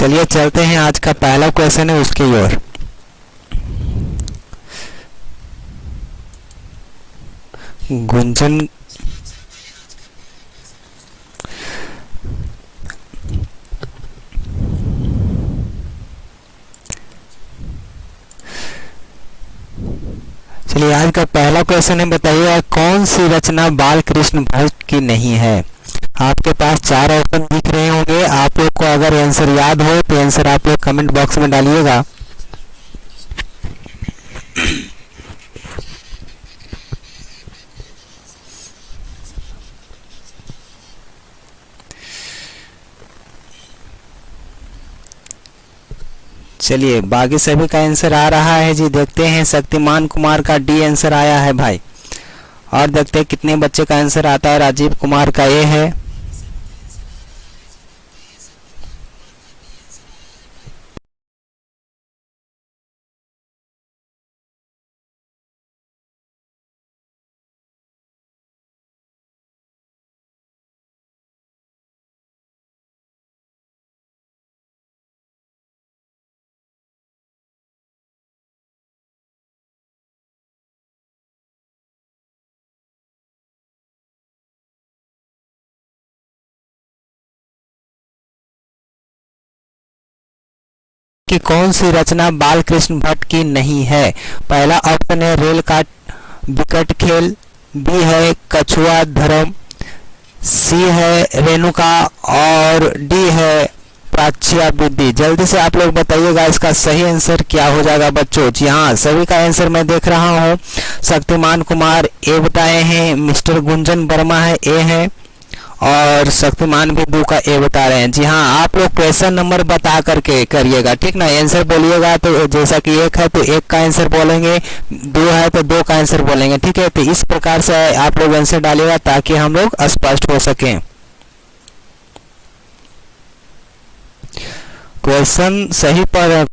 चलिए चलते हैं, आज का पहला क्वेश्चन है उसकी ओर। गुंजन चलिए आज का पहला क्वेश्चन है, बताइए कौन सी रचना बाल कृष्ण भट्ट की नहीं है। आपके पास चार ऑप्शन दिख रहे होंगे। आप लोग को अगर आंसर याद हो तो आंसर आप लोग कमेंट बॉक्स में डालिएगा। चलिए बाकी सभी का आंसर आ रहा है जी, देखते हैं। शक्तिमान कुमार का डी आंसर आया है भाई, और देखते हैं कितने बच्चे का आंसर आता है। राजीव कुमार का ए है, कि कौन सी रचना बाल कृष्ण भट्ट की नहीं है। पहला ऑप्शन है रेल का विकट खेल, बी है कछुआ धर्म, सी है रेणुका, और डी है प्राच्या बुद्धि। जल्दी से आप लोग बताइएगा इसका सही आंसर क्या हो जाएगा बच्चों। जी हाँ, सभी का आंसर मैं देख रहा हूँ। शक्तिमान कुमार ए बताए हैं, मिस्टर गुंजन वर्मा है ए है, और शक्तिमान भी दो का ए बता रहे हैं। जी हाँ, आप लोग क्वेश्चन नंबर बता करके करिएगा, ठीक ना। आंसर बोलिएगा तो जैसा कि एक है तो एक का आंसर बोलेंगे, दो है तो दो का आंसर बोलेंगे, ठीक है। तो इस प्रकार से आप लोग आंसर डालिएगा ताकि हम लोग स्पष्ट हो सकें। क्वेश्चन सही पर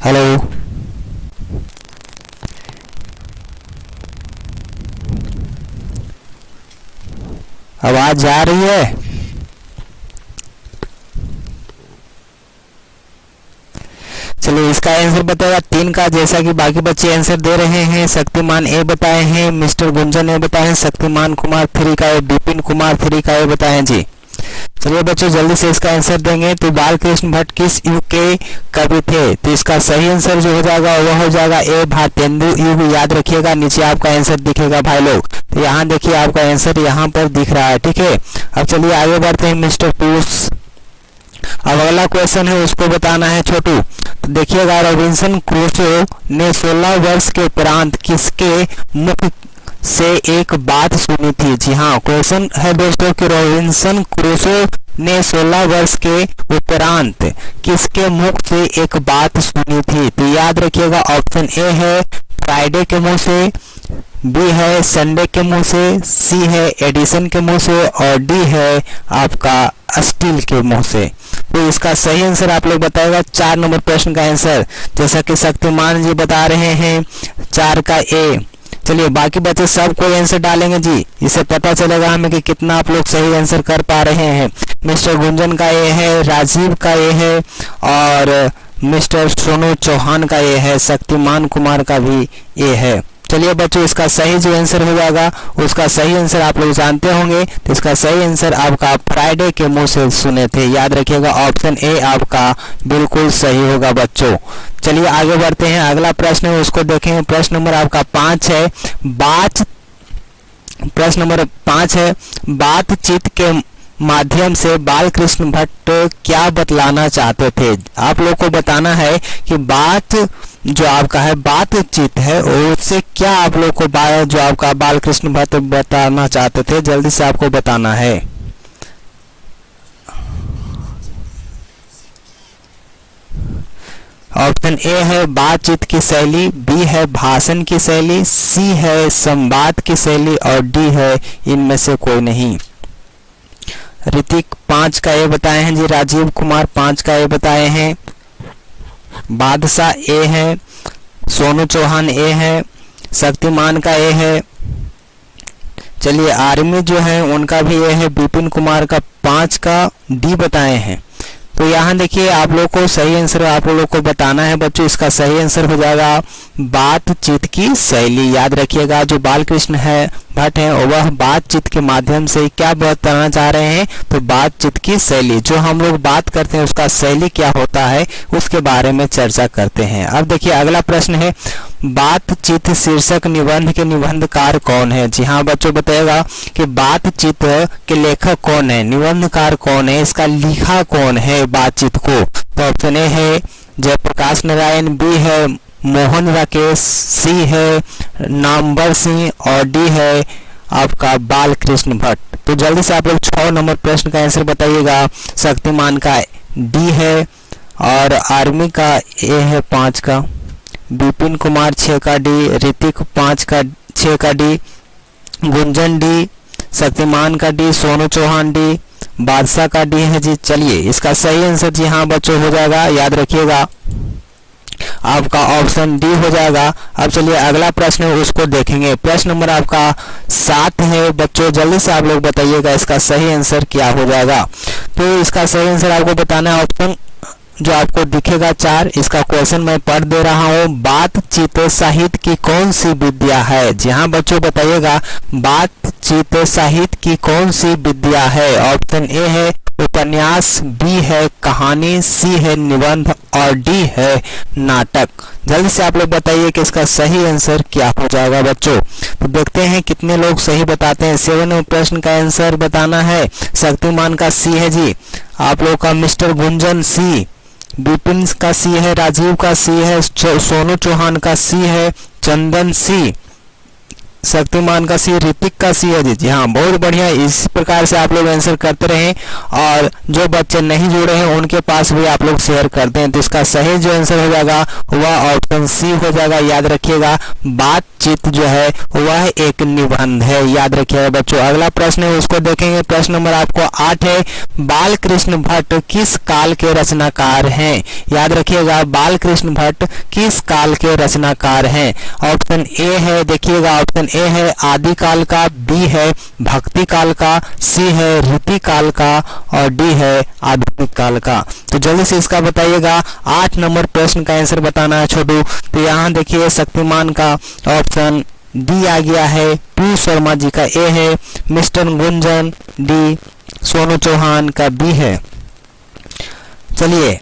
हेलो, आवाज जा रही है। चलिए इसका आंसर बताएगा तीन का, जैसा कि बाकी बच्चे आंसर दे रहे हैं। शक्तिमान ए बताए हैं, मिस्टर गुंजन ए बताए हैं, शक्तिमान कुमार 3 का ए, विपिन कुमार 3 का ए बताए हैं जी। चलिए बच्चों जल्दी से इसका आंसर देंगे। तो बाल कृष्ण भट्ट किस युग के कवि थे। तो इसका सही आंसर जो हो जाएगा वह हो जाएगा ए भारतेंदु युग। याद रखिएगा, नीचे आपका आंसर दिखेगा भाई लोग। तो यहाँ देखिए आपका आंसर यहाँ पर दिख रहा है, ठीक है। अब चलिए आगे बढ़ते हैं मिस्टर पीयूष। अब अगला क्वेश्चन है उसको बताना है छोटू। तो देखिएगा, रॉबिन्सन क्रूसो ने 16 वर्ष के उपरांत किसके मुख से एक बात सुनी थी। जी हाँ, क्वेश्चन है दोस्तों कि रॉबिन्सन क्रूसो ने 16 वर्ष के उपरांत किसके मुख से एक बात सुनी थी। तो याद रखिएगा, ऑप्शन ए है फ्राइडे के मुंह से, बी है संडे के मुंह से, सी है एडिसन के मुंह से, और डी है आपका स्टील के मुंह से। तो इसका सही आंसर आप लोग बताएगा 4 नंबर प्रश्न का आंसर। जैसा कि शक्तिमान जी बता रहे हैं 4 का ए, चलिए बाकी बच्चे सब कोई आंसर डालेंगे जी, इससे पता चलेगा हमें कि कितना आप लोग सही आंसर कर पा रहे हैं। मिस्टर गुंजन का ये है, राजीव का ये है और मिस्टर सोनू चौहान का ये है, शक्तिमान कुमार का भी ये है। चलिए बच्चों इसका सही जो आंसर हो जाएगा उसका सही आंसर आप लोग जानते होंगे, तो इसका सही आंसर आपका फ्राइडे के मुंह से सुने थे, याद रखिएगा ऑप्शन ए आपका बिल्कुल सही होगा बच्चों। चलिए आगे बढ़ते हैं, अगला प्रश्न है उसको देखेंगे। प्रश्न नंबर आपका 5 है, प्रश्न नंबर 5 है, बातचीत के माध्यम से बालकृष्ण भट्ट क्या बतलाना चाहते थे। आप लोग को बताना है कि बात जो आपका है बातचीत है उससे क्या आप लोग को जो आपका बालकृष्ण भट्ट बताना चाहते थे, जल्दी से आपको बताना है। ऑप्शन ए है बातचीत की शैली, बी है भाषण की शैली, सी है संवाद की शैली और डी है इनमें से कोई नहीं। ऋतिक 5 का ए बताए हैं जी, राजीव कुमार 5 का ए बताए हैं, बादशाह ए है, सोनू चौहान ए है, शक्तिमान का ए है। चलिए आर्मी जो है उनका भी ए है, विपिन कुमार का 5 का डी बताए हैं। तो यहाँ देखिए आप लोग को सही आंसर आप लोग को बताना है बच्चों, इसका सही आंसर हो जाएगा बातचीत की शैली। याद रखिएगा जो बालकृष्ण है भट्ट है वह बातचीत के माध्यम से क्या बताना चाह रहे हैं, तो बातचीत की शैली, जो हम लोग बात करते हैं उसका शैली क्या होता है उसके बारे में चर्चा करते हैं। अब देखिए अगला प्रश्न है, बातचीत शीर्षक निबंध के निबंधकार कौन है। जी हाँ बच्चों बताएगा कि बातचीत के लेखक कौन है, निबंधकार कौन है, इसका लिखा कौन है बातचीत को। तो ऑप्शन ए है जयप्रकाश नारायण, बी है मोहन राकेश, सी है नामवर सिंह और डी है आपका बालकृष्ण भट्ट। तो जल्दी से आप लोग 6 नंबर प्रश्न का आंसर बताइएगा। शक्तिमान का डी है और आर्मी का ए है 5 का, विपिन कुमार 6 का डी, ऋतिक 6 का डी, गुंजन डी, शक्तिमान का डी, सोनू चौहान डी, बादशाह का डी है जी। चलिए इसका सही आंसर जी हाँ बच्चों हो जाएगा, याद रखिएगा आपका ऑप्शन डी हो जाएगा। अब चलिए अगला प्रश्न है उसको देखेंगे। प्रश्न नंबर आपका 7 है बच्चों, जल्दी से आप लोग बताइएगा इसका सही आंसर क्या हो जाएगा। तो इसका सही आंसर आपको बताना है, ऑप्शन जो आपको दिखेगा 4, इसका क्वेश्चन मैं पढ़ दे रहा हूँ। बातचीत साहित्य की कौन सी विद्या है। जी हाँ बच्चों बताइएगा बातचीत साहित्य की कौन सी विद्या है। ऑप्शन ए है उपन्यास, बी है कहानी, सी है निबंध और डी है नाटक। जल्दी से आप लोग बताइए कि इसका सही आंसर क्या हो जाएगा बच्चों। तो देखते हैं कितने लोग सही बताते हैं। 7 प्रश्न का आंसर बताना है। शक्तिमान का सी है जी, आप लोग का मिस्टर गुंजन सी, विपिन का सी है, राजीव का सी है, सोनू चौहान का सी है, चंदन सी, शक्तिमान का सी, ऋतिक का सी है जी हाँ बहुत बढ़िया। इस प्रकार से आप लोग आंसर करते रहें और जो बच्चे नहीं जुड़े हैं उनके पास भी आप लोग शेयर करते हैं। तो इसका सही जो आंसर हो जाएगा वह ऑप्शन सी हो जाएगा। याद रखिएगा बातचीत जो है वह एक निबंध है, याद रखिएगा बच्चों। अगला प्रश्न है उसको देखेंगे। प्रश्न नंबर आपको 8 है, बालकृष्ण भट्ट किस काल के रचनाकार हैं। याद रखिएगा बालकृष्ण भट्ट किस काल के रचनाकार हैं। ऑप्शन ए है, देखिएगा ऑप्शन ए है आदिकाल का, बी है भक्ति काल का, सी है रीति काल का और डी है आधुनिक काल का। तो जल्दी से इसका बताइएगा। 8 नंबर प्रश्न का आंसर बताना है छोटू। तो यहाँ देखिए शक्तिमान का ऑप्शन डी आ गया है, पी शर्मा जी का ए है, मिस्टर गुंजन डी, सोनू चौहान का बी है। चलिए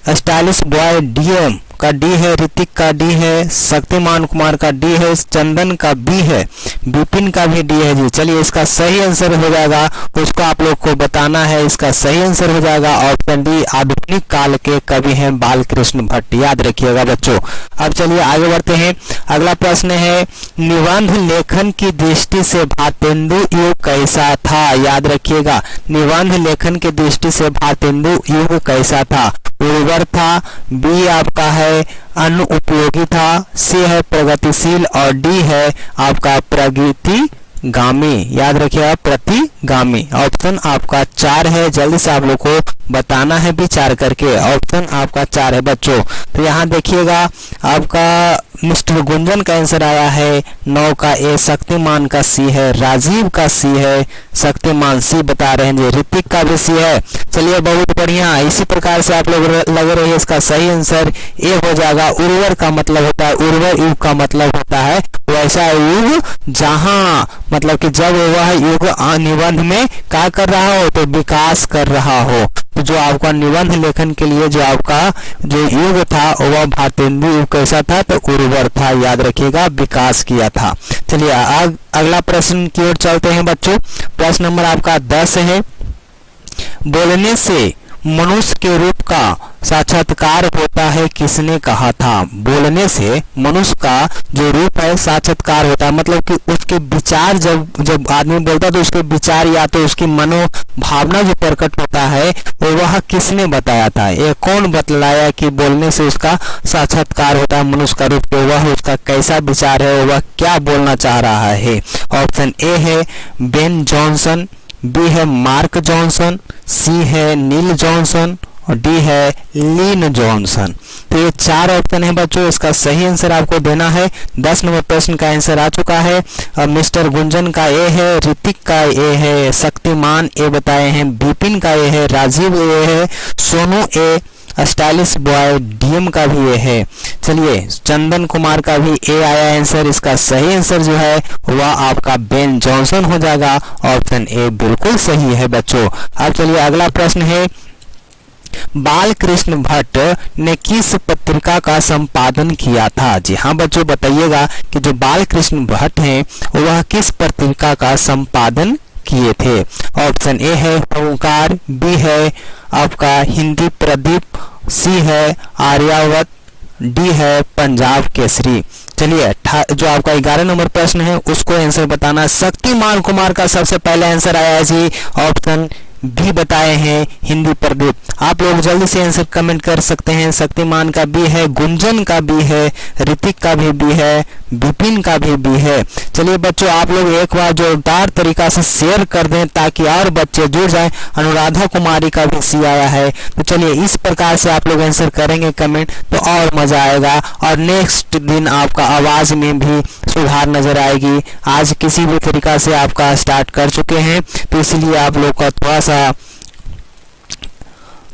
स्टाइलिश बॉय डीएम का डी है, ऋतिक का डी है, शक्तिमान कुमार का डी है, चंदन का बी है, विपिन का भी डी है जी। चलिए इसका सही आंसर हो जाएगा, उसको आप लोग को बताना है। इसका सही आंसर हो जाएगा ऑप्शन डी, आधुनिक काल के कवि हैं बालकृष्ण भट्ट। याद रखिएगा बच्चों। अब चलिए आगे बढ़ते हैं। अगला प्रश्न है, निबंध लेखन की दृष्टि से भारतेंदु युग कैसा था। याद रखिएगा निबंध लेखन की दृष्टि से भारतेंदु युग कैसा था। उर्वर था, बी आपका है अनुपयोगी था, सी है प्रगतिशील और डी है आपका प्रगति प्रतिगामी, याद रखिएगा प्रतिगामी। ऑप्शन आपका 4 है, जल्दी से आप लोग को बताना है विचार करके। ऑप्शन आपका 4 है बच्चों। तो यहाँ देखिएगा आपका मिस्टर गुंजन का आंसर आया है 9 का ए, शक्तिमान का सी है, राजीव का सी है, शक्तिमान सी बता रहे हैं जी, ऋतिक का भी सी है। चलिए बहुत बढ़िया, इसी प्रकार से आप लोग लग रहे हैं। इसका सही आंसर ए हो जाएगा। उर्वर का मतलब होता है, उर्वर युग का मतलब होता है वैसा युग जहां, मतलब कि जब वह युग निबंध में क्या कर रहा हो, तो विकास कर रहा हो। तो जो आपका निबंध लेखन के लिए जो आपका जो युग था वह भारतेंदु युग कैसा था, तो उर्वर था, याद रखिएगा, विकास किया था। चलिए अगला प्रश्न की ओर चलते हैं बच्चों। प्रश्न नंबर आपका 10 है, बोलने से मनुष्य के रूप का साक्षात्कार होता है किसने कहा था? बोलने से मनुष्य का जो रूप है साक्षात्कार होता है, मतलब कि उसके विचार, जब आदमी बोलता है तो उसके विचार या तो उसकी मनोभावना जो प्रकट होता है वो वह किसने बताया था? ये कौन बतलाया कि बोलने से उसका साक्षात्कार होता है मनुष्य का रूप, तो वह उसका कैसा विचार है, वह क्या बोलना चाह रहा है? ऑप्शन ए है बेन जॉनसन, बी है मार्क जॉनसन, सी है नील जॉनसन और डी है लीन जॉनसन। तो ये 4 ऑप्शन है बच्चों, इसका सही आंसर आपको देना है। 10 नंबर प्रश्न का आंसर आ चुका है। मिस्टर गुंजन का ए है, ऋतिक का ए है, शक्तिमान ए बताए हैं, विपिन का ए है, राजीव ए है, सोनू ए, स्टाइलिश बॉय डीएम का भी ये है। चलिए चंदन कुमार का भी ए आया आंसर। इसका सही आंसर जो है वह आपका बेन जॉनसन हो जाएगा। ऑप्शन ए बिल्कुल सही है बच्चों। अब चलिए अगला प्रश्न है, बालकृष्ण भट्ट ने किस पत्रिका का संपादन किया था? जी हाँ बच्चों, बताइएगा कि जो बालकृष्ण भट्ट हैं वह किस पत्रिका का संपादन किए थे? ऑप्शन ए है ओंकार, बी है आपका हिंदी प्रदीप, सी है आर्यावर्त, डी है पंजाब केसरी। चलिए जो आपका 11 नंबर प्रश्न है उसको आंसर बताना। शक्तिमान कुमार का सबसे पहले आंसर आया है जी, ऑप्शन भी बताए हैं हिंदी प्रदीप। आप लोग जल्दी से आंसर कमेंट कर सकते हैं। शक्तिमान का भी है, गुंजन का भी है, ऋतिक का भी है, विपिन का भी है। चलिए बच्चों आप लोग एक बार जोरदार तरीका से शेयर कर दें ताकि और बच्चे जुड़ जाएं। अनुराधा कुमारी का भी सी आया है। तो चलिए इस प्रकार से आप लोग आंसर करेंगे कमेंट तो और मजा आएगा और नेक्स्ट दिन आपका आवाज में भी सुधार नजर आएगी। आज किसी भी तरीका से आपका स्टार्ट कर चुके हैं तो इसलिए आप लोग का थोड़ा सा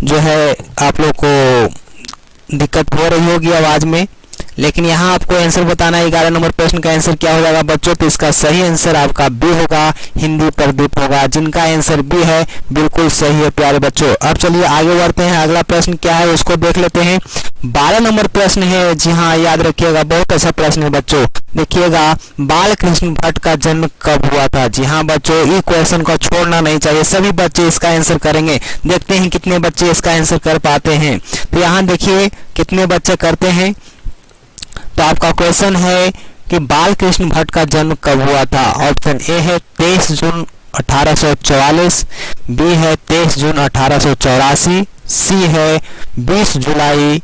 जो है आप लोग को दिक्कत हो रही होगी आवाज में, लेकिन यहाँ आपको आंसर बताना है। 11 नंबर प्रश्न का आंसर क्या हो जाएगा बच्चों? तो इसका सही आंसर आपका बी होगा, हिंदी प्रदीप होगा। जिनका आंसर बी है बिल्कुल सही है प्यारे बच्चों। अब चलिए आगे बढ़ते हैं। अगला प्रश्न क्या है उसको देख लेते हैं। 12 नंबर प्रश्न है, जी हाँ याद रखिएगा, बहुत अच्छा प्रश्न है बच्चों। देखिएगा बालकृष्ण भट्ट का जन्म कब हुआ था? जी हाँ बच्चों, ये क्वेश्चन को छोड़ना नहीं चाहिए, सभी बच्चे इसका आंसर करेंगे। देखते हैं कितने बच्चे इसका आंसर कर पाते हैं। तो यहाँ देखिए कितने बच्चे करते हैं। तो आपका क्वेश्चन है कि बालकृष्ण भट्ट का जन्म कब हुआ था? ऑप्शन ए है 23 जून 1844, बी है 23 जून 1884, सी है 20 जुलाई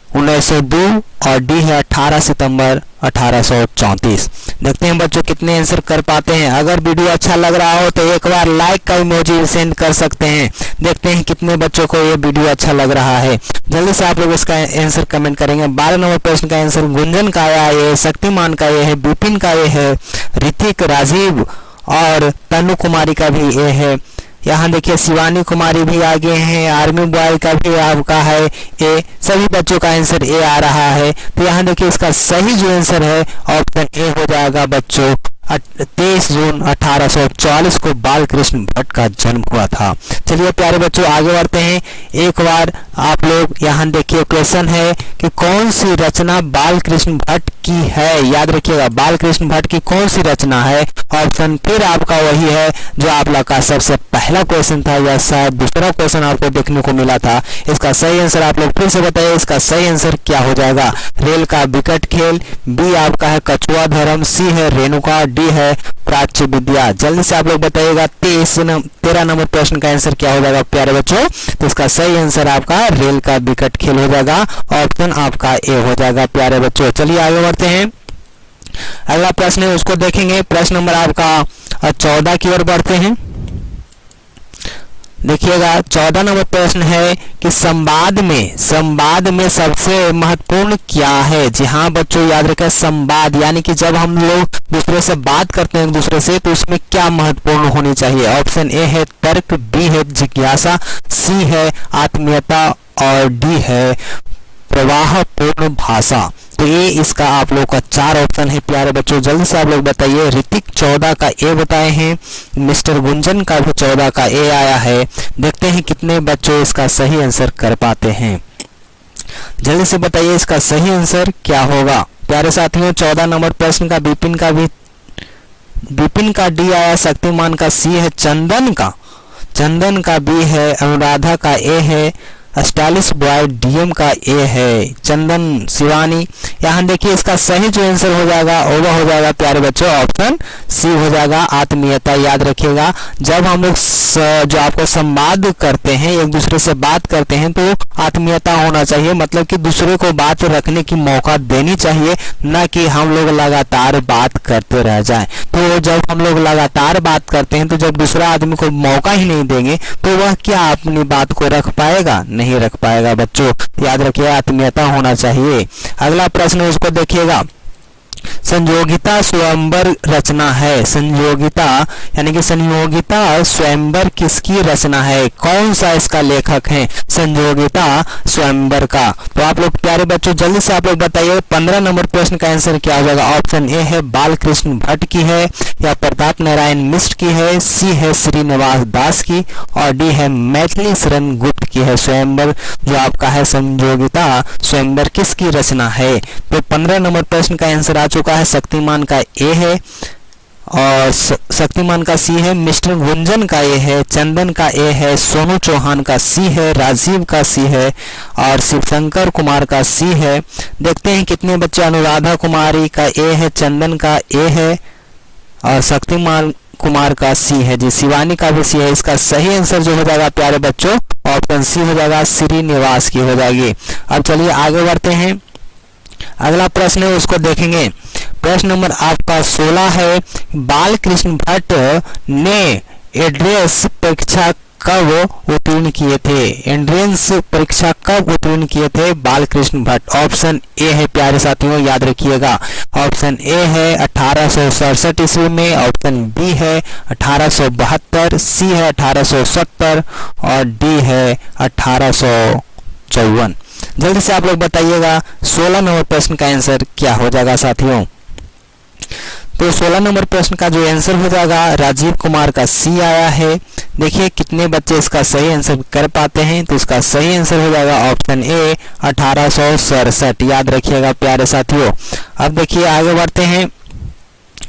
1902 और डी है 18 सितंबर 1834। देखते हैं बच्चों कितने आंसर कर पाते हैं। अगर वीडियो अच्छा लग रहा हो तो एक बार लाइक का इमोजी सेंड कर सकते हैं। देखते हैं कितने बच्चों को ये वीडियो अच्छा लग रहा है। जल्दी से आप लोग इसका आंसर कमेंट करेंगे। 12 नंबर प्रश्न का आंसर गुंजन का आया है, शक्तिमान का ये है, विपिन का ये है, ऋतिक, राजीव और तनु कुमारी का भी ये है। यहाँ देखिए शिवानी कुमारी भी आगे हैं, आर्मी बॉय का भी आपका है ए। सभी बच्चों का आंसर ए आ रहा है। तो यहाँ देखिए इसका सही जो आंसर है ऑप्शन ए हो जाएगा बच्चों। 23 जून 1844 को बालकृष्ण भट्ट का जन्म हुआ था। चलिए प्यारे बच्चों आगे बढ़ते हैं। एक बार आप लोग यहाँ देखिए क्वेश्चन है कि कौन सी रचना बालकृष्ण भट्ट की है? याद रखिएगा बालकृष्ण भट्ट की कौन सी रचना है? ऑप्शन फिर आपका वही है जो आप लोग का सबसे पहला क्वेश्चन था या शायद दूसरा क्वेश्चन आपको देखने को मिला था। इसका सही आंसर आप लोग फिर से बताइए, इसका सही आंसर क्या हो जाएगा? रेल का विकट खेल, बी आपका है कछुआ धर्म, सी है रेणुका, डी है प्राच्य विद्या। जल्दी से आप लोग बताइएगा 13 नंबर प्रश्न का आंसर क्या हो जाएगा प्यारे बच्चों? तो इसका सही आंसर आपका रेल का विकट खेल हो जाएगा। ऑप्शन आपका ए हो जाएगा प्यारे बच्चों। चलिए आगे बढ़ते हैं। अगला प्रश्न है उसको देखेंगे। प्रश्न नंबर आपका 14 की ओर बढ़ते हैं। देखिएगा 14 नंबर प्रश्न है कि संवाद में सबसे महत्वपूर्ण क्या है। जी हाँ बच्चों, याद रखें संवाद यानी कि जब हम लोग दूसरे से बात करते हैं एक दूसरे से तो उसमें क्या महत्वपूर्ण होनी चाहिए। ऑप्शन ए है तर्क, बी है जिज्ञासा, सी है आत्मीयता और डी है प्रवाहपूर्ण भाषा। तो ये इसका आप लोग का 4 ऑप्शन है प्यारे बच्चों। जल्दी से आप लोग बताइए। ऋतिक 14 का ए बताए हैं, मिस्टर गुंजन का भी 14 का ए आया है। देखते हैं कितने बच्चों इसका सही आंसर कर पाते हैं। जल्दी से बताइए इसका सही आंसर क्या होगा। प्यारे साथियों 14 नंबर प्रश्न का विपिन का डी आया, शक्तिमान का सी है, चंदन का बी है, अनुराधा का ए है, स्टाइलिश बॉय डीएम का ए है, चंदन शिवानी। यहाँ देखिए इसका सही जो आंसर हो जाएगा वो हो जाएगा प्यारे बच्चों ऑप्शन सी हो जाएगा आत्मीयता। याद रखिएगा जब हम लोग जो आपको संवाद करते हैं एक दूसरे से बात करते हैं तो आत्मीयता होना चाहिए, मतलब कि दूसरे को बात रखने की मौका देनी चाहिए, न कि हम लोग लगातार बात करते रह जाएं। तो जब हम लोग लगातार बात करते हैं तो जब दूसरा आदमी को मौका ही नहीं देंगे तो वह क्या अपनी बात को रख पाएगा, नहीं रख पाएगा बच्चों। याद रखिए आत्मीयता होना चाहिए। अगला प्रश्न उसको देखिएगा। संयोगिता स्वयंवर रचना है। संयोगिता यानी कि संयोगिता स्वयंवर किसकी रचना है, कौन सा इसका लेखक है संयोगिता स्वयंवर का। तो आप लोग प्यारे बच्चों जल्दी से आप लोग बताइए 15 नंबर प्रश्न का आंसर क्या हो जाएगा। ऑप्शन ए है बालकृष्ण भट्ट की है, या प्रताप नारायण मिश्र की है, सी है श्रीनिवास दास की और डी है मैथिली शरण गुप्त की है। स्वयंवर जो आपका है संयोगिता स्वयंवर किसकी रचना है। तो 15 नंबर प्रश्न का आंसर आ चुका है। शक्तिमान का ए है और शक्तिमान का सी है, मिस्टर गुंजन का ए है, चंदन का ए है, सोनू चौहान का सी है, राजीव का सी है और शिवशंकर कुमार का सी है। देखते हैं कितने बच्चे। अनुराधा कुमारी का ए है, चंदन का ए है और शक्तिमान कुमार का सी है। जी शिवानी का भी सी है। इसका सही आंसर जो हो जाएगा प्यारे बच्चों ऑप्शन सी हो जाएगा, श्रीनिवास की हो जाएगी। अब चलिए आगे बढ़ते हैं। अगला प्रश्न है उसको देखेंगे। प्रश्न नंबर आपका 16 है। बालकृष्ण भट्ट ने एंट्रेंस परीक्षा कब उत्तीर्ण किए थे। एंट्रेंस परीक्षा कब उत्तीर्ण किए थे बालकृष्ण भट्ट। ऑप्शन ए है प्यारे साथियों, याद रखिएगा। ऑप्शन ए है 1867 ईस्वी में, ऑप्शन बी है 1872, सी है 1870 और डी है 1854। जल्दी से आप लोग बताइएगा 16 नंबर प्रश्न का आंसर क्या हो जाएगा साथियों। तो 16 नंबर प्रश्न का जो आंसर हो जाएगा राजीव कुमार का सी आया है। देखिए कितने बच्चे इसका सही आंसर कर पाते हैं। तो इसका सही आंसर हो जाएगा ऑप्शन ए 1867। याद रखिएगा प्यारे साथियों। अब देखिए आगे बढ़ते हैं।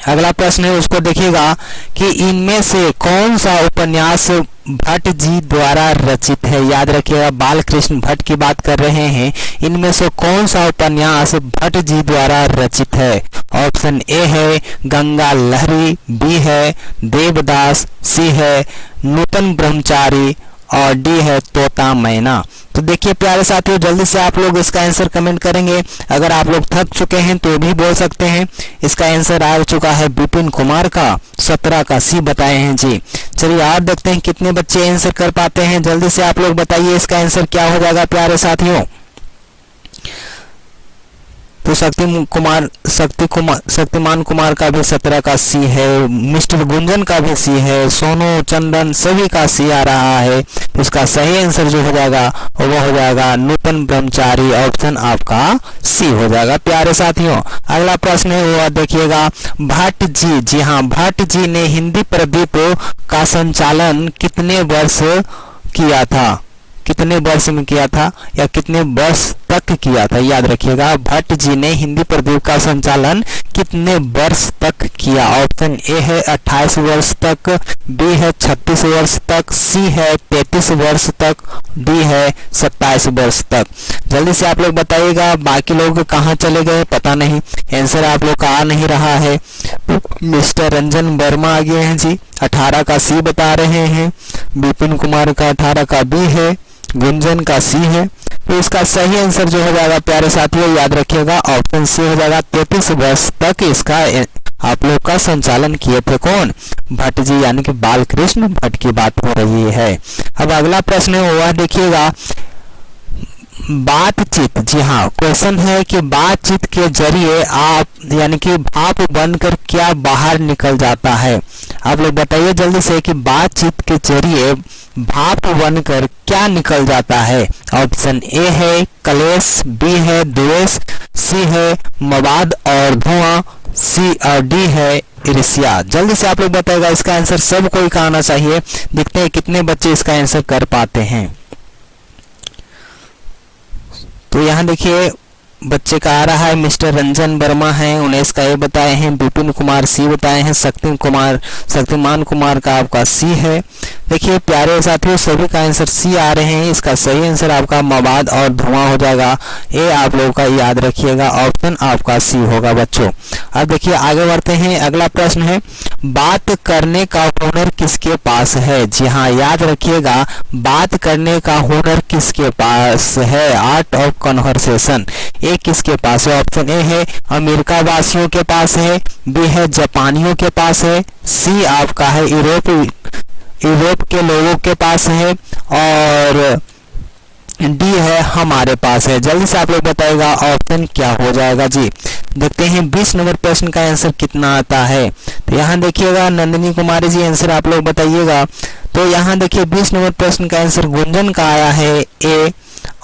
अगला प्रश्न है उसको देखिएगा कि इनमें से कौन सा उपन्यास भट्ट जी द्वारा रचित है। याद रखिएगा बालकृष्ण भट्ट की बात कर रहे हैं। इनमें से कौन सा उपन्यास भट्ट जी द्वारा रचित है। ऑप्शन ए है गंगा लहरी, बी है देवदास, सी है नूतन ब्रह्मचारी और डी है तोता मैना। तो देखिए प्यारे साथियों जल्दी से आप लोग इसका आंसर कमेंट करेंगे। अगर आप लोग थक चुके हैं तो भी बोल सकते हैं। इसका आंसर आ चुका है विपिन कुमार का 17 का सी बताए हैं जी। चलिए और देखते हैं कितने बच्चे आंसर कर पाते हैं। जल्दी से आप लोग बताइए इसका आंसर क्या हो जाएगा प्यारे साथियों। तो शक्तिमान कुमार का भी 17 का सी है, मिस्टर गुंजन का भी सी है, सोनू चंदन सभी का सी आ रहा है। तो इसका सही आंसर जो हो जाएगा वो हो जाएगा नूतन ब्रह्मचारी। ऑप्शन आपका सी हो जाएगा प्यारे साथियों। अगला प्रश्न है वो देखिएगा। भट्ट जी, जी हाँ, भट्ट जी ने हिंदी प्रदीप का संचालन कितने वर्ष किया था। कितने वर्ष में किया था या कितने वर्ष तक किया था। याद रखिएगा भट्ट जी ने हिंदी प्रदीप का संचालन कितने वर्ष तक किया। ऑप्शन ए है 28 वर्ष तक, बी है 36 वर्ष तक, सी है 33 वर्ष तक, डी है 27 वर्ष तक। जल्दी से आप लोग बताइएगा। बाकी लोग कहाँ चले गए पता नहीं, आंसर आप लोग का आ नहीं रहा है। मिस्टर रंजन वर्मा आ गए हैं जी, 18 का सी बता रहे हैं। विपिन कुमार का 18 का बी है, गुंजन का सी है, तो इसका सही आंसर जो हो जाएगा प्यारे साथियों, याद रखिएगा, ऑप्शन सी हो जाएगा। 33 वर्ष तक इसका आप लोग का संचालन किए थे कौन? भट्ट जी, यानी कि बालकृष्ण भट्ट की बात हो रही है। अब अगला प्रश्न है वह देखिएगा, बातचीत, जी हाँ, क्वेश्चन है कि बातचीत के जरिए आप यानी कि भाप बनकर क्या बाहर निकल जाता है? आप लोग बताइए जल्दी से कि बातचीत के जरिए भाप बनकर क्या निकल जाता है? ऑप्शन ए है कलेश, बी है द्वेष, सी है मवाद और धुआं, सी और डी है ईर्ष्या। जल्दी से आप लोग बताएगा, इसका आंसर सब कोई का आना चाहिए। देखते हैं कितने बच्चे इसका आंसर कर पाते हैं। तो यहाँ देखिए बच्चे का आ रहा है, मिस्टर रंजन वर्मा है, 19 का ए बताए हैं, विपिन कुमार सी बताए हैं, शक्तिमान कुमार का आपका सी है। देखिए प्यारे साथियों, सभी का आंसर सी आ रहे हैं। इसका सही आंसर आपका मवाद और धुआं हो जाएगा। ए आप लोगों का याद रखिएगा, ऑप्शन आपका सी होगा बच्चों। अब देखिए आगे बढ़ते हैं। अगला प्रश्न है, बात करने का हुनर किसके पास है? जी हाँ, याद रखिएगा, बात करने का हुनर किसके पास है? Art of conversation. ए किसके पास है? ऑप्शन ए है अमेरिका वासियों के पास है, बी है जापानियों के पास है, सी आपका है यूरोप के लोगों के पास है, और डी है हमारे पास है। जल्दी से आप लोग बताएगा ऑप्शन क्या हो जाएगा जी। देखते हैं 20 नंबर प्रश्न का आंसर कितना आता है। तो यहाँ देखिएगा नंदिनी कुमारी जी, आंसर आप लोग बताइएगा। तो यहाँ देखिए 20 नंबर प्रश्न का आंसर गुंजन का आया है ए,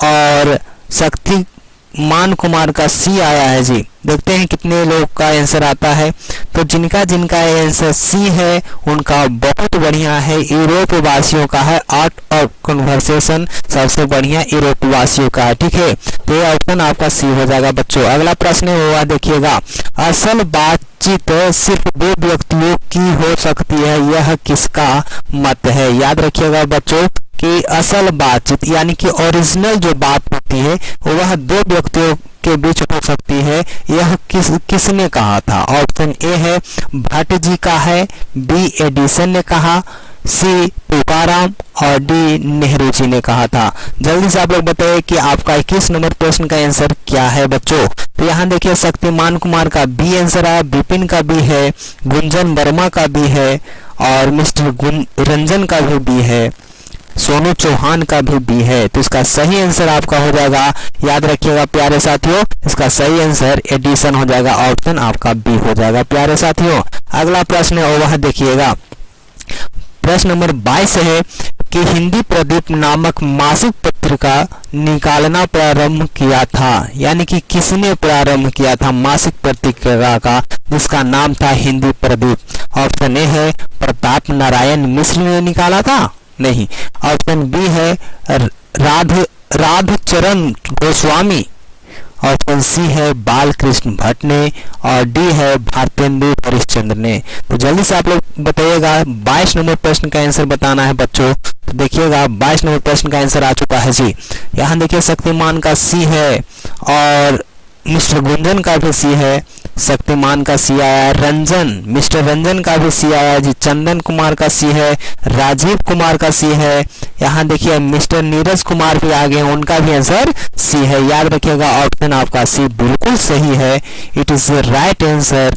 और शक्तिमान कुमार का सी आया है जी। देखते हैं कितने लोग का आंसर आता है। तो जिनका आंसर सी है उनका बहुत बढ़िया है, यूरोप वासियों का है। आर्ट ऑफ कन्वर्सेशन सबसे बढ़िया यूरोप वासियों का है, ठीक है। तो ये ऑप्शन आपका सी हो जाएगा बच्चों। अगला प्रश्न है वो देखिएगा, असल बातचीत सिर्फ दो व्यक्तियों की हो सकती है, यह किसका मत है? याद रखिएगा बच्चों कि असल बातचीत यानी कि ओरिजिनल जो बात होती है वह दो व्यक्तियों के बीच हो सकती है, यह किसने कहा था? ऑप्शन ए है भट्ट जी का है, बी एडिसन ने कहा, सी तुकाराम और डी नेहरू जी ने कहा था। जल्दी से आप लोग बताइए कि आपका 21 नंबर प्रश्न का आंसर क्या है बच्चों। तो यहाँ देखिए शक्तिमान कुमार का बी आंसर है, विपिन का बी है, गुंजन वर्मा का बी है, और मिस्टर रंजन का भी बी है, सोनू चौहान का भी बी है। तो इसका सही आंसर आपका हो जाएगा, याद रखिएगा प्यारे साथियों, इसका सही आंसर एडिशन हो जाएगा, ऑप्शन आपका बी हो जाएगा प्यारे साथियों। अगला प्रश्न है वह देखिएगा, प्रश्न नंबर 22 है कि हिंदी प्रदीप नामक मासिक पत्रिका निकालना प्रारंभ किया था, यानी कि किसने प्रारंभ किया था मासिक पत्रिका का जिसका नाम था हिंदी प्रदीप? ऑप्शन ए है प्रताप नारायण मिश्र ने निकाला था, नहीं। ऑप्शन बी है राधचरण गोस्वामी, ऑप्शन सी है बालकृष्ण भट्ट ने, और डी है भारतेंदु हरिश्चंद्र ने। तो जल्दी से आप लोग बताइएगा 22 नंबर प्रश्न का आंसर बताना है बच्चों। तो देखिएगा 22 नंबर प्रश्न का आंसर आ चुका है जी। यहाँ देखिए शक्तिमान का सी है, और मिस्टर गुंजन का भी सी है, शक्तिमान का सी आया, मिस्टर रंजन का भी सी आया जी, चंदन कुमार का सी है, राजीव कुमार का सी है, यहाँ देखिए मिस्टर नीरज कुमार भी आ गए, उनका भी आंसर सी है। याद रखिएगा ऑप्शन आपका सी बिल्कुल सही है, it is the right answer,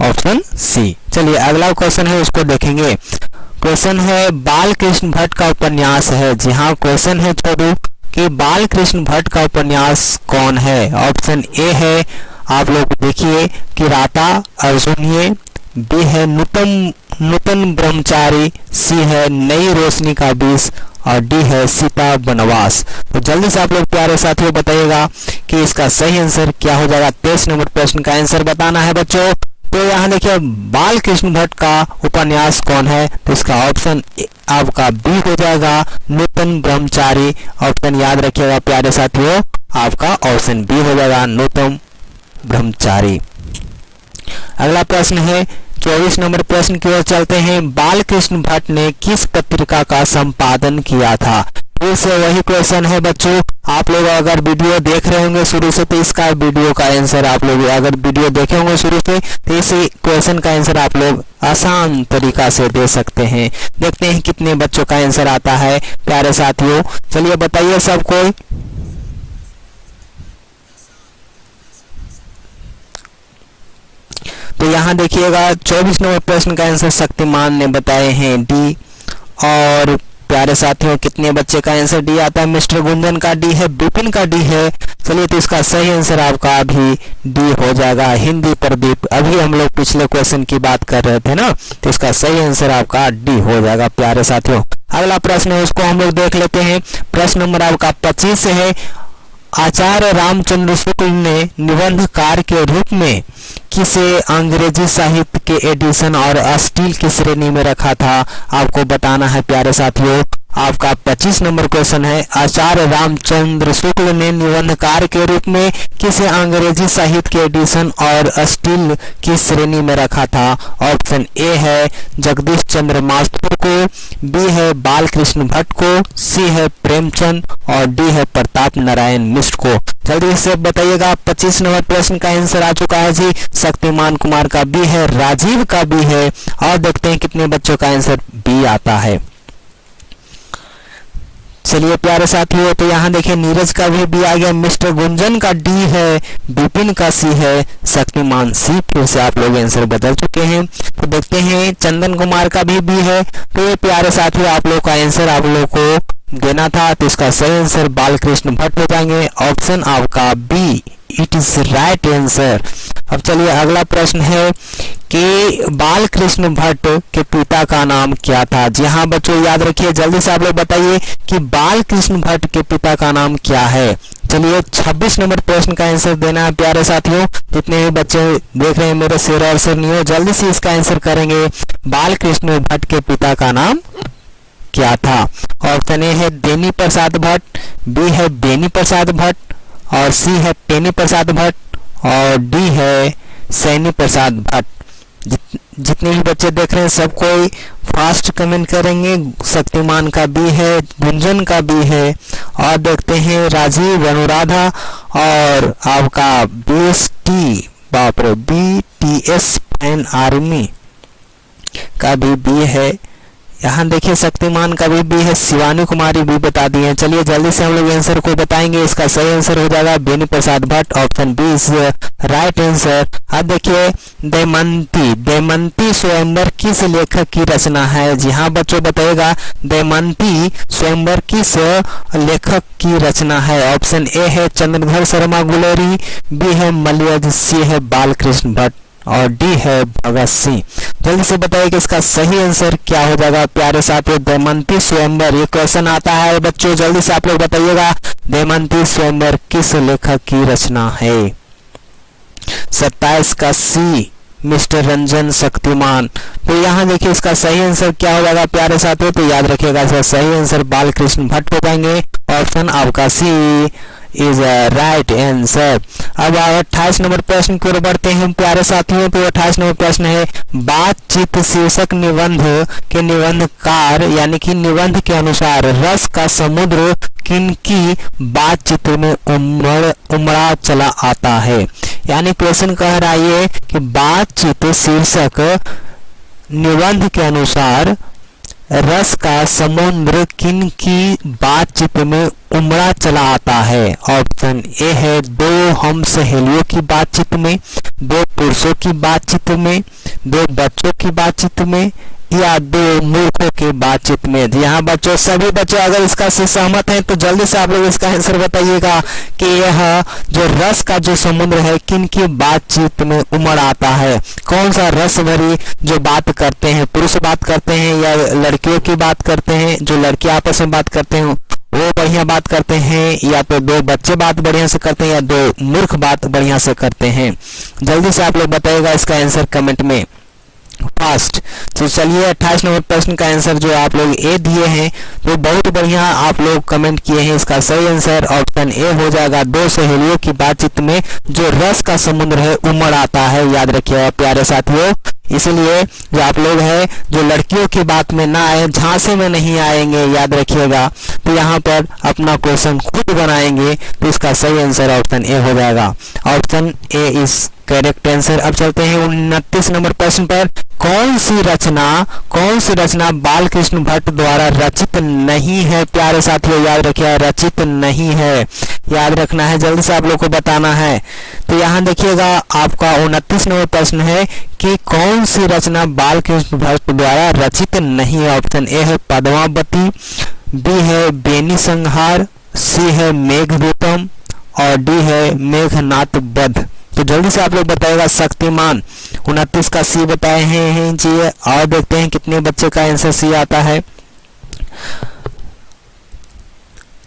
option C. चलिए अगला क्वेश्चन है उसको देखेंगे। क्वेश्चन है बालकृष्ण भट्ट का उपन्यास है, जी हाँ क्वेश्चन है छोड़ू कि बालकृष्ण भट्ट का उपन्यास कौन है? ऑप्शन ए है आप लोग देखिए किराता अर्जुनीय, बी है नूतन ब्रह्मचारी, सी है नई रोशनी का बीज, और डी है सीता वनवास। तो जल्दी से आप लोग प्यारे साथियों बताइएगा कि इसका सही आंसर क्या हो जाएगा। 23 नंबर प्रश्न का आंसर बताना है बच्चों। तो यहाँ देखिए बालकृष्ण भट्ट का उपन्यास कौन है? तो इसका ऑप्शन आपका बी हो जाएगा नूतन ब्रह्मचारी। ऑप्शन याद रखिएगा प्यारे साथियों, आपका ऑप्शन बी हो जाएगा नूतन ब्रह्मचारी। अगला प्रश्न है 24 नंबर प्रश्न की ओर चलते हैं। बालकृष्ण भट्ट ने किस पत्रिका का संपादन किया था? फिर से वही क्वेश्चन है बच्चों, आप लोग अगर वीडियो देख रहे होंगे शुरू से तो इसका वीडियो का आंसर आप लोग अगर वीडियो देखे होंगे शुरू से तो इस क्वेश्चन का आंसर आप लोग आसान तरीका से दे सकते हैं। देखते हैं कितने बच्चों का आंसर आता है प्यारे साथियों, चलिए बताइए सब कोई। तो यहाँ देखिएगा 24 नंबर प्रश्न का आंसर शक्तिमान ने बताए हैं डी। और प्यारे साथियों कितने बच्चे का आंसर डी आता है? मिस्टर गुंजन का डी है, विपिन का डी है। चलिए तो इसका सही आंसर आपका अभी डी हो जाएगा, हिंदी प्रदीप। अभी हम लोग पिछले क्वेश्चन की बात कर रहे थे ना, तो इसका सही आंसर आपका डी हो जाएगा प्यारे साथियों। अगला प्रश्न है उसको हम लोग देख लेते हैं। प्रश्न नंबर आपका 25 है। आचार्य रामचंद्र शुक्ल ने निबंधकार के रूप में किसे अंग्रेजी साहित्य के एडिशन और स्टील की श्रेणी में रखा था? आपको बताना है प्यारे साथियों। आपका 25 नंबर क्वेश्चन है। आचार्य रामचंद्र शुक्ल ने निबंधकार के रूप में किसे अंग्रेजी साहित्य के एडिशन और स्टील की श्रेणी में रखा था? ऑप्शन ए है जगदीश चंद्र माथुर को, बी है बालकृष्ण भट्ट को, सी है प्रेमचंद और डी है प्रताप नारायण मिश्र को। जल्दी से बताइएगा। 25 नंबर प्रश्न का आंसर आ चुका है जी, शक्तिमान कुमार का बी है, राजीव का बी है। और देखते हैं कितने बच्चों का आंसर बी आता है। चलिए प्यारे साथियों तो यहाँ देखिए नीरज का भी बी आ गया, मिस्टर गुंजन का डी है, विपिन का सी है, शक्तिमान सी। फिर से आप लोग आंसर बदल चुके हैं। तो देखते हैं चंदन कुमार का भी बी है। तो ये प्यारे साथियों आप लोग का आंसर आप लोग को देना था, तो इसका सही आंसर बालकृष्ण भट्ट हो जाएंगे। ऑप्शन आपका B, it is right answer. अब चलिए अगला प्रश्न है कि बालकृष्ण भट्ट के पिता का नाम क्या था? जी हाँ बच्चों याद रखिए, जल्दी से आप लोग बताइए कि बालकृष्ण भट्ट के पिता का नाम क्या है। चलिए 26 नंबर प्रश्न का आंसर देना है प्यारे साथियों। जितने भी बच्चे देख रहे हैं मेरे शेर और शेरनियों, जल्दी से इसका आंसर करेंगे। बालकृष्ण भट्ट के पिता का नाम क्या था? ऑप्शन ए है देनी प्रसाद भट्ट, बी है बेनी प्रसाद भट्ट और सी है पेनी प्रसाद भट्ट और डी है सैनी प्रसाद भट्ट। जितने भी बच्चे देख रहे हैं सब कोई फास्ट कमेंट करेंगे। शक्तिमान का बी है, गुंजन का बी है और देखते हैं राजीव, अनुराधा और आपका BST बाप रे BTS फैन आर्मी का भी बी है। यहाँ देखिए शक्तिमान का भी है, शिवानी कुमारी भी बता दी है। चलिए जल्दी से हम लोग आंसर को बताएंगे। इसका सही आंसर हो जाएगा Beni Prasad Bhatt. Option B is right answer. अब देखिए दमयंती स्वयंवर किस लेखक की रचना है? जी हाँ बच्चों बताइएगा, दमयंती स्वयंवर किस लेखक की रचना है? ऑप्शन ए है चंद्रधर शर्मा गुलेरी, बी है मलयज, सी है बालकृष्ण भट्ट और डी है भगत सिंह। जल्दी से बताइए कि इसका सही आंसर क्या हो जाएगा प्यारे साथियों। दमयंती स्वयंवर, ये क्वेश्चन आता है बच्चों, जल्दी से आप लोग बताइएगा दमयंती स्वयंवर किस लेखक की रचना है? 27 का सी मिस्टर रंजन शक्तिमान। तो यहाँ देखिए इसका सही आंसर क्या हो जाएगा प्यारे साथियों। तो याद रखिएगा इसका सही आंसर बालकृष्ण भट्ट हो जाएंगे। ऑप्शन आपका सी इज राइट आंसर। अब 28 नंबर प्रश्न की ओर बढ़ते हैं प्यारे साथियों। तो 28 नंबर प्रश्न है बातचीत शीर्षक निबंध के निबंधकार यानी कि निबंध के अनुसार रस का समुद्र किनकी बातचीत में उमड़ा चला आता है? यानी क्वेश्चन कह रहा है कि बातचीत शीर्षक निबंध के अनुसार रस का समुद्र किनकी बातचीत में उमड़ा चला आता है? ऑप्शन ए है दो हम सहेलियों की बातचीत में, दो पुरुषों की बातचीत में, दो बच्चों की बातचीत में या दो मूर्खों की बातचीत में। जी हाँ बच्चों, सभी बच्चे अगर इसका से सहमत हैं तो जल्दी से आप लोग इसका आंसर बताइएगा कि यह जो रस का जो समुद्र है किनकी बातचीत में उमड़ आता है? कौन सा रस भरी जो बात करते हैं, पुरुष बात करते हैं या लड़कियों की बात करते हैं, जो लड़के आपस में बात करते हैं वो बढ़िया बात करते हैं, या तो दो बच्चे बात बढ़िया से करते हैं या दो मूर्ख बात बढ़िया से करते हैं? जल्दी से आप लोग बताइएगा इसका आंसर कमेंट में फास्ट। तो चलिए 28 नंबर प्रश्न का आंसर जो आप लोग ए दिए हैं तो बहुत बढ़िया आप लोग कमेंट किए हैं। इसका सही आंसर ऑप्शन ए हो जाएगा दो सहेलियों की बातचीत में जो रस का समुद्र है उमड़ आता है। याद रखिएगा प्यारे साथियों। इसलिए जो आप लोग हैं जो लड़कियों की बात में ना आए, झांसे में नहीं आएंगे, याद रखिएगा। तो यहाँ पर अपना क्वेश्चन खुद बनाएंगे, तो इसका सही आंसर ऑप्शन ए हो जाएगा। Option A is correct answer. अब चलते हैं 29 नंबर प्रश्न पर। कौन सी रचना बालकृष्ण भट्ट द्वारा रचित नहीं है? प्यारे साथियों याद रखिए, रचित नहीं है, याद रखना है, जल्दी से आप लोग को बताना है। तो यहाँ देखिएगा आपका 29 नंबर प्रश्न है कि कौन सी रचना बालकृष्ण भट्ट द्वारा रचित नहीं है? ऑप्शन ए है पद्मावती, बी है बेनी संहार, सी है मेघदूतम और डी है मेघनाथ वध। तो जल्दी से आप लोग बताएगा। शक्तिमान 29 का सी बताए हैं जी। और देखते हैं कितने बच्चे का आंसर सी आता है।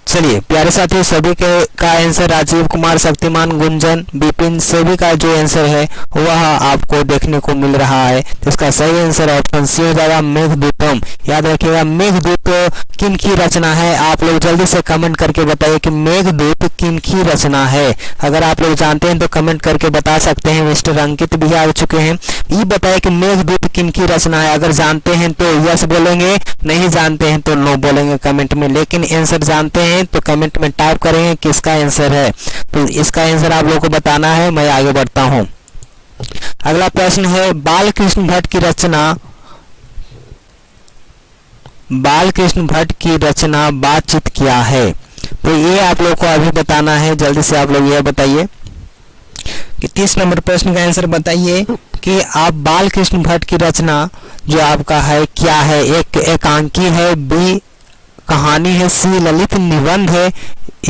चलिए प्यारे साथियों, सभी का आंसर राजीव कुमार, शक्तिमान, गुंजन, विपिन, सभी का जो आंसर है वह आपको देखने को मिल रहा है। तो इसका सही आंसर ऑप्शन सी हो जाएगा, मेघदूतम। याद रखिएगा, मेघदूत किन की रचना है? आप लोग जल्दी से कमेंट करके बताइए कि मेघदूत किन की रचना है। अगर आप लोग जानते हैं तो कमेंट करके बता सकते हैं। मिस्टर अंकित भी आ चुके हैं। ये बताइए कि मेघदूत किन की रचना है। अगर जानते हैं तो यस बोलेंगे, नहीं जानते हैं तो नो बोलेंगे कमेंट में। लेकिन आंसर जानते हैं तो कमेंट में टाइप करेंगे किसका आंसर है। तो इसका आंसर आप लोगों को बताना है। मैं आगे बढ़ता हूं। अगला प्रश्न है, बालकृष्ण भट्ट की रचना बातचीत क्या है? तो ये आप लोग को अभी बताना है। जल्दी से आप लोग ये बताइए कि 30 नंबर प्रश्न का आंसर बताइए कि आप बालकृष्ण भट्ट की रचना जो आपका है क्या है? एक एकांकी है, बी कहानी है, सी ललित निबंध है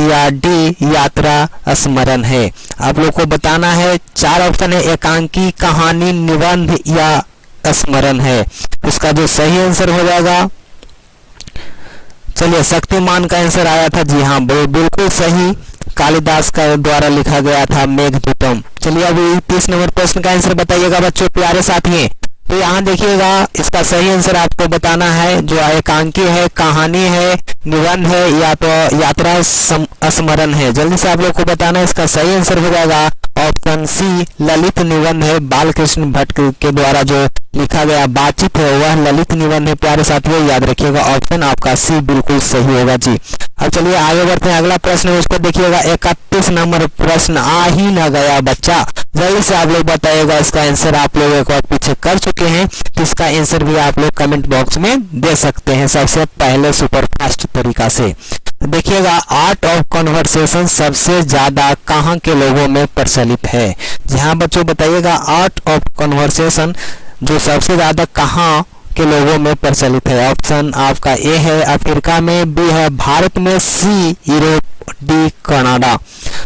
या डी यात्रा स्मरण है। आप लोग को बताना है। 4 ऑप्शन है, एकांकी, कहानी, निबंध या स्मरण है। इसका जो सही आंसर हो जाएगा, चलिए शक्तिमान का आंसर आया था। जी हाँ, बिल्कुल सही, कालिदास का द्वारा लिखा गया था मेघदूतम। चलिए अभी 30 नंबर प्रश्न का आंसर बताइएगा बच्चों, प्यारे साथी। तो यहाँ देखिएगा, इसका सही आंसर आपको बताना है। जो एकांकी है, कहानी है, निबंध है या तो यात्रा स्मरण है। जल्दी से आप लोग को बताना है। इसका सही आंसर हो जाएगा ऑप्शन सी, ललित निबंध है। बालकृष्ण भट्ट के द्वारा जो लिखा गया बातचीत है वह ललित निबंध है। प्यारे साथियों याद रखिएगा, ऑप्शन आपका सी बिल्कुल सही होगा जी। अब चलिए आगे बढ़ते हैं। अगला प्रश्न है उसको देखिएगा। 31 नंबर प्रश्न आ ही न गया बच्चा। जल्दी से आप लोग बताइएगा। इसका आंसर आप लोग एक बार पीछे कर चुके हैं, तो इसका आंसर भी आप लोग कमेंट बॉक्स में दे सकते हैं सबसे पहले सुपरफास्ट तरीका से। देखिएगा, आर्ट ऑफ कन्वर्सेशन सबसे ज्यादा कहाँ के लोगों में प्रचलित है? जहाँ बच्चों बताइएगा, आर्ट ऑफ कन्वर्सेशन जो सबसे ज्यादा कहाँ के लोगों में प्रचलित है? ऑप्शन आपका ए है अफ्रीका में, बी है भारत में, सी यूरोप, डी कनाडा।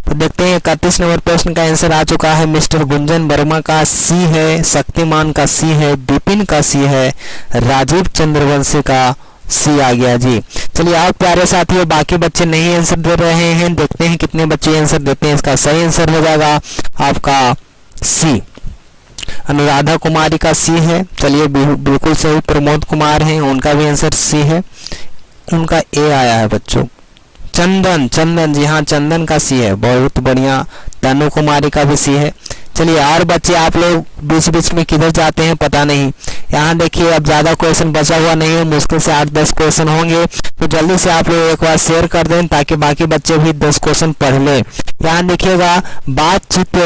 तो देखते हैं 31 नंबर प्रश्न का आंसर आ चुका है। मिस्टर गुंजन वर्मा का सी है, शक्तिमान का सी है, विपिन का सी है, राजीव चंद्रवंशी का सी आ गया जी। चलिए आप प्यारे साथियों, बाकी बच्चे नहीं आंसर दे रहे हैं, देखते हैं कितने बच्चे आंसर देते हैं। इसका सही आंसर हो जाएगा आपका सी, अनुराधा कुमारी का सी है। चलिए बिल्कुल सही, प्रमोद कुमार हैं, उनका भी आंसर सी है, उनका ए आया है बच्चों। चंदन जी हाँ, चंदन का सी है, बहुत बढ़िया। तनु कुमारी का भी सी है। चलिए और बच्चे आप लोग बीच बीच में किधर जाते हैं पता नहीं। यहाँ देखिए अब ज्यादा क्वेश्चन बचा हुआ नहीं है, मुश्किल से 8-10 क्वेश्चन होंगे, तो जल्दी से आप लोग एक बार शेयर कर दें ताकि बाकी बच्चे भी 10 क्वेश्चन पढ़ ले। यहाँ देखिएगा, बातचीत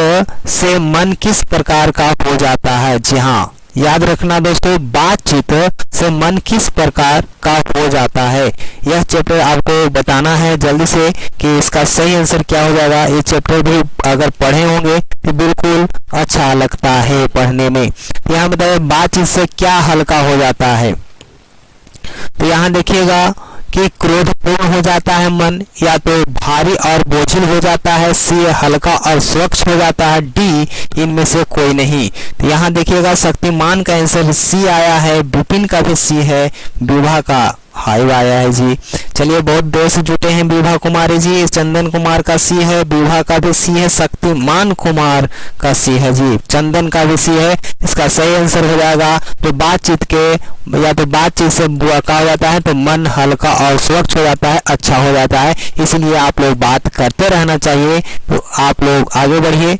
से मन किस प्रकार का हो जाता है? जी हाँ, याद रखना दोस्तों, बातचीत से मन किस प्रकार का हो जाता है, यह चैप्टर आपको बताना है जल्दी से कि इसका सही आंसर क्या हो जाएगा। ये चैप्टर भी अगर पढ़े होंगे तो बिल्कुल अच्छा लगता है पढ़ने में। यहाँ बताइए, बातचीत से क्या हल्का हो जाता है? तो यहाँ देखिएगा कि क्रोधपूर्ण हो जाता है मन, या तो भारी और बोझिल हो जाता है, सी हल्का और स्वच्छ हो जाता है, डी इनमें से कोई नहीं। तो यहाँ देखिएगा, शक्तिमान का आंसर सी आया है, विपिन का भी सी है, विभा का हाई आया है जी। चलिए बहुत देर से जुटे हैं विभा कुमारी जी। चंदन कुमार का सी है, विभा का भी सी है, शक्तिमान कुमार का सी है जी, चंदन का भी सी है। इसका सही आंसर हो जाएगा। तो बातचीत के या तो बातचीत से क्या हो जाता है, तो मन हल्का और स्वच्छ हो जाता है, अच्छा हो जाता है। इसलिए आप लोग बात करते रहना चाहिए। तो आप लोग आगे बढ़िए।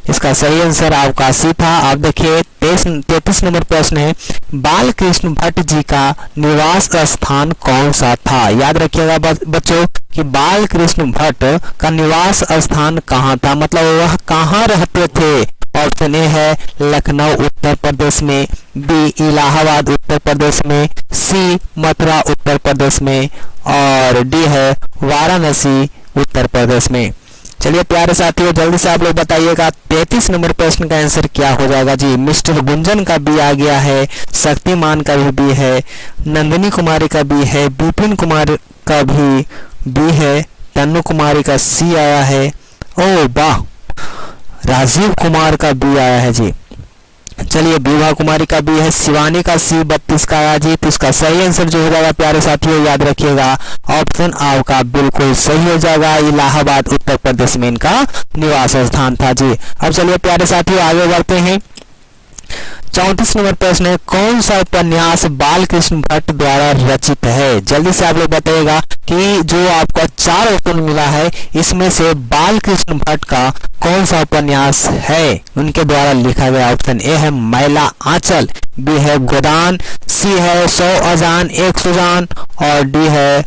इसका सही आंसर आपका सी था। आप देखिए 33 नंबर प्रश्न है, बाल कृष्ण भट्ट जी का निवास स्थान कौन सा था। याद रखिएगा बच्चों कि बाल कृष्ण भट्ट का निवास स्थान कहाँ था, मतलब वह कहाँ रहते थे। ऑप्शन ए है लखनऊ उत्तर प्रदेश में, बी इलाहाबाद उत्तर प्रदेश में, सी मथुरा उत्तर प्रदेश में, और डी है वाराणसी उत्तर प्रदेश में। चलिए प्यारे साथियों, जल्दी से आप लोग बताइएगा 33 नंबर प्रश्न का आंसर क्या हो जाएगा जी। मिस्टर गुंजन का बी आ गया है, शक्तिमान का भी बी है, नंदिनी कुमारी का बी है, विपिन कुमार का भी बी है, तन्नू कुमारी का सी आया है, ओ वाह, राजीव कुमार का बी आया है जी। चलिए विभा कुमारी का बी है, शिवानी का सी 32 का आया जी। तो इसका सही आंसर जो हो जाएगा प्यारे साथियों, याद रखिएगा ऑप्शन आपका बिल्कुल सही हो जाएगा, इलाहाबाद उत्तर प्रदेश में इनका निवास स्थान था जी। अब चलिए प्यारे साथियों आगे बढ़ते हैं। 34 नंबर प्रश्न है, कौन सा उपन्यास बाल कृष्ण भट्ट द्वारा रचित है। जल्दी से आप लोग बताइएगा कि जो आपका 4 ऑप्शन मिला है इसमें से बाल कृष्ण भट्ट का कौन सा उपन्यास है उनके द्वारा लिखा गया। ऑप्शन ए है मैला आंचल, बी है गोदान, सी है 100 अजान 1 सुजान, और डी है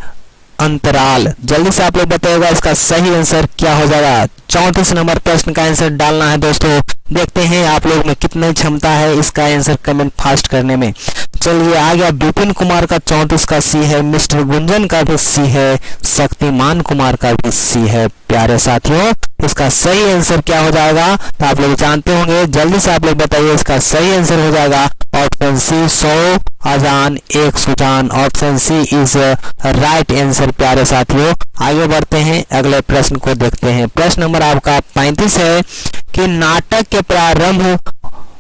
अंतराल। जल्दी से आप लोग बताइएगा इसका सही आंसर क्या हो जाएगा। 34 नंबर प्रश्न का आंसर डालना है दोस्तों, देखते हैं आप लोग में कितनी क्षमता है इसका आंसर कमेंट फास्ट करने में। चलिए आ गया विपिन कुमार का 34 का सी है, मिस्टर गुंजन का भी सी है, शक्तिमान कुमार का भी सी है। प्यारे साथियों इसका सही आंसर क्या हो जाएगा तो आप लोग जानते होंगे, जल्दी से आप लोग बताइए इसका सही आंसर हो जाएगा ऑप्शन सी 100 अजान 1 सुजान। Option C is right answer. प्यारे साथियों आगे बढ़ते हैं, अगले प्रश्न को देखते हैं। प्रश्न नंबर आपका 35 है कि नाटक के प्रारंभ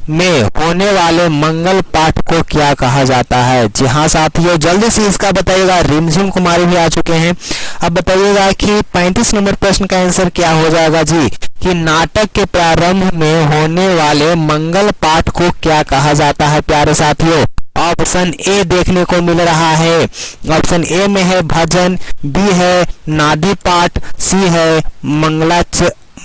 में होने वाले मंगल पाठ को क्या कहा जाता है। जी हाँ साथियों जल्दी से इसका बताइएगा, रिमझिम कुमारी भी आ चुके हैं। अब बताइएगा कि 35 नंबर प्रश्न का आंसर क्या हो जाएगा जी, कि नाटक के प्रारंभ में होने वाले मंगल पाठ को क्या कहा जाता है। प्यारे साथियों ऑप्शन ए देखने को मिल रहा है, ऑप्शन ए में है भजन, बी है नादी पाठ, सी है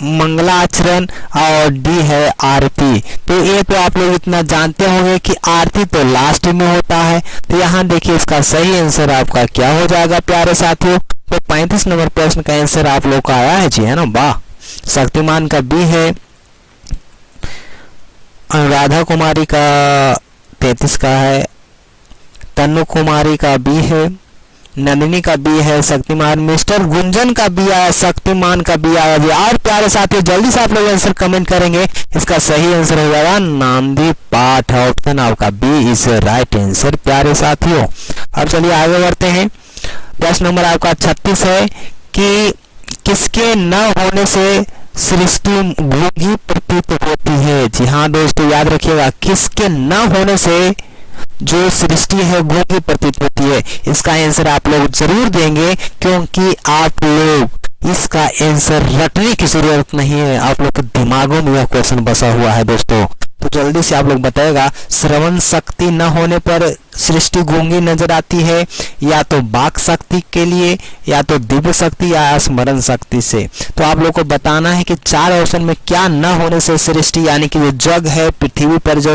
मंगलाचरण, और डी है आरती। तो ये तो आप लोग इतना जानते होंगे कि आरती तो लास्ट में होता है। तो यहाँ देखिए इसका सही आंसर आपका क्या हो जाएगा प्यारे साथियों। तो 35 नंबर प्रश्न का आंसर आप लोग का आया है जी, है ना, वाह। शक्तिमान का बी है, अनुराधा कुमारी का 33 का है, तन्नू कुमारी का बी है, नंदिनी का बी है, शक्तिमान, मिस्टर गुंजन का बी आया, शक्तिमान का बी आया जी। और प्यारे साथियों जल्दी से आप लोग आंसर कमेंट करेंगे, इसका सही आंसर हो जाएगा नांदी पाठ। ऑप्शन आपका बी इज राइट आंसर। प्यारे साथियों अब चलिए आगे बढ़ते हैं। प्रश्न नंबर आपका 36 है कि किसके न होने से सृष्टि गूंगी प्रतीत होती है। जी हाँ दोस्तों याद रखिएगा, किसके न होने से जो सृष्टि है गूंगी प्रतीत होती है। इसका आंसर आप लोग जरूर देंगे, क्योंकि आप लोग इसका आंसर रटने की जरूरत नहीं है, आप लोग के दिमागों में यह क्वेश्चन बसा हुआ है दोस्तों। तो जल्दी से आप लोग बताएगा, श्रवण शक्ति न होने पर सृष्टि गूंगी नजर आती है, या तो वाक शक्ति के लिए, या तो दिव्य शक्ति, या स्मरण शक्ति से। तो आप लोग को बताना है कि 4 ऑप्शन में क्या न होने से सृष्टि यानी कि जो जग है पृथ्वी पर जो